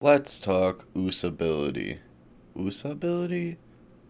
Let's talk usa-bility. Usa-bility?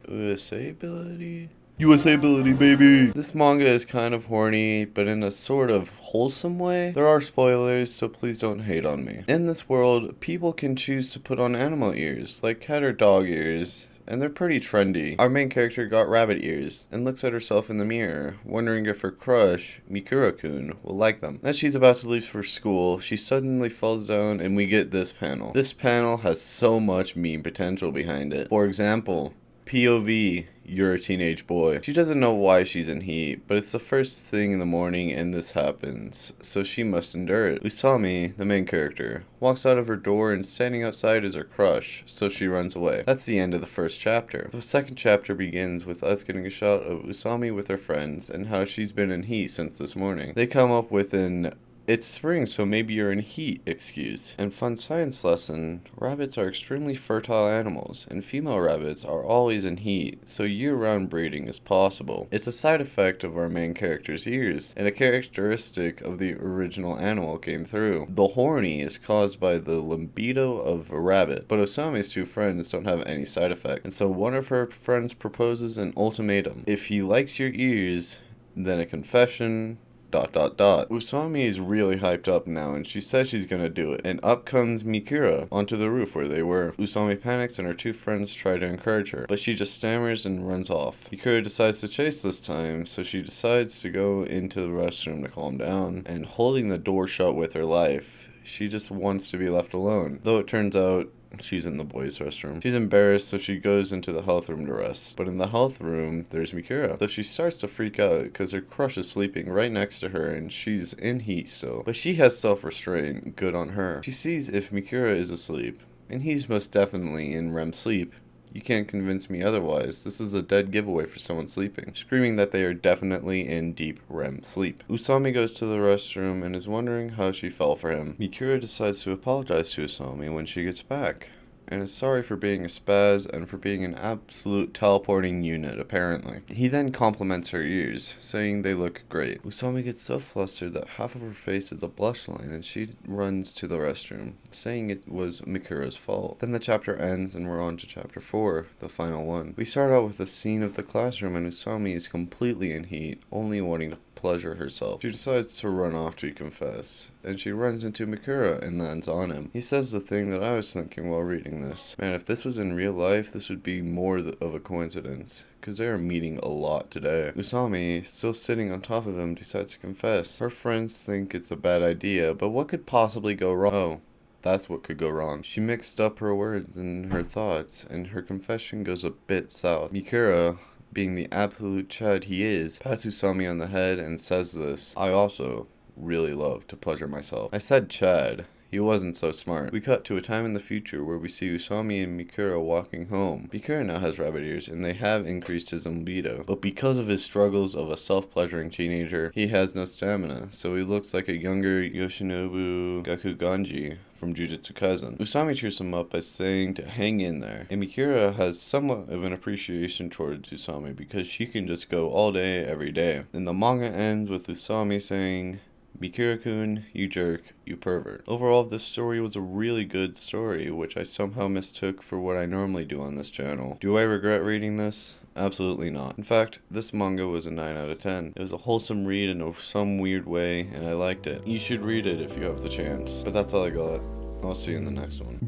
USA-bility? USA-bility, baby! This manga is kind of horny, but in a sort of wholesome way. There are spoilers, so please don't hate on me. In this world, people can choose to put on animal ears, like cat or dog ears, and they're pretty trendy. Our main character got rabbit ears, and looks at herself in the mirror, wondering if her crush, Mikura-kun, will like them. As she's about to leave for school, she suddenly falls down, and we get this panel. This panel has so much meme potential behind it. For example, POV, you're a teenage boy. She doesn't know why she's in heat, but it's the first thing in the morning and this happens, so she must endure it. Usami, the main character, walks out of her door and standing outside is her crush, so she runs away. That's the end of the first chapter. The second chapter begins with us getting a shot of Usami with her friends and how she's been in heat since this morning. They come up with an "it's spring, so maybe you're in heat" excuse. And fun science lesson, rabbits are extremely fertile animals, and female rabbits are always in heat, so year-round breeding is possible. It's a side effect of our main character's ears, and a characteristic of the original animal came through. The horny is caused by the libido of a rabbit, but Osami's two friends don't have any side effect, and so one of her friends proposes an ultimatum. If he likes your ears, then a confession... Usami is really hyped up now, and she says she's gonna do it. And up comes Mikura onto the roof where they were. Usami panics and her two friends try to encourage her, but she just stammers and runs off. Mikura decides to chase this time, so she decides to go into the restroom to calm down, and holding the door shut with her life, she just wants to be left alone. Though it turns out she's in the boys' restroom. She's embarrassed, so she goes into the health room to rest. But in the health room, there's Mikura. So she starts to freak out because her crush is sleeping right next to her and she's in heat still. But she has self-restraint, good on her. She sees if Mikura is asleep, and he's most definitely in REM sleep. You can't convince me otherwise. This is a dead giveaway for someone sleeping, screaming that they are definitely in deep REM sleep. Usami goes to the restroom and is wondering how she fell for him. Mikura decides to apologize to Usami when she gets back, and is sorry for being a spaz and for being an absolute teleporting unit, apparently. He then compliments her ears, saying they look great. Usami gets so flustered that half of her face is a blush line, and she runs to the restroom, saying it was Mikura's fault. Then the chapter ends, and we're on to chapter 4, the final one. We start out with a scene of the classroom, and Usami is completely in heat, only wanting to pleasure herself. She decides to run off to confess, and she runs into Mikura and lands on him. He says the thing that I was thinking while reading this. Man, if this was in real life, this would be more of a coincidence, because they are meeting a lot today. Usami, still sitting on top of him, decides to confess. Her friends think it's a bad idea, but what could possibly go wrong? Oh, that's what could go wrong. She mixed up her words and her thoughts, and her confession goes a bit south. Mikura, being the absolute chad he is, pats Usami on the head and says this: "I also really love to pleasure myself." I said chad. He wasn't so smart. We cut to a time in the future where we see Usami and Mikura walking home. Mikura now has rabbit ears, and they have increased his libido. But because of his struggles of a self-pleasuring teenager, he has no stamina, so he looks like a younger Yoshinobu Gakuganji from Jujutsu Kaisen. Usami cheers him up by saying to hang in there, and Mikura has somewhat of an appreciation towards Usami because she can just go all day, every day. Then the manga ends with Usami saying, "Mikura-kun, you jerk, you pervert." Overall, this story was a really good story, which I somehow mistook for what I normally do on this channel. Do I regret reading this? Absolutely not. In fact, this manga was a 9 out of 10. It was a wholesome read in some weird way, and I liked it. You should read it if you have the chance. But that's all I got. I'll see you in the next one.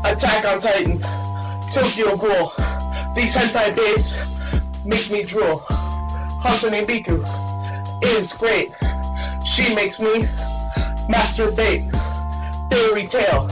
Attack on Titan, Tokyo Ghoul. These hentai babes make me drool. Hatsune Miku is great. She makes me masturbate. Fairy tale.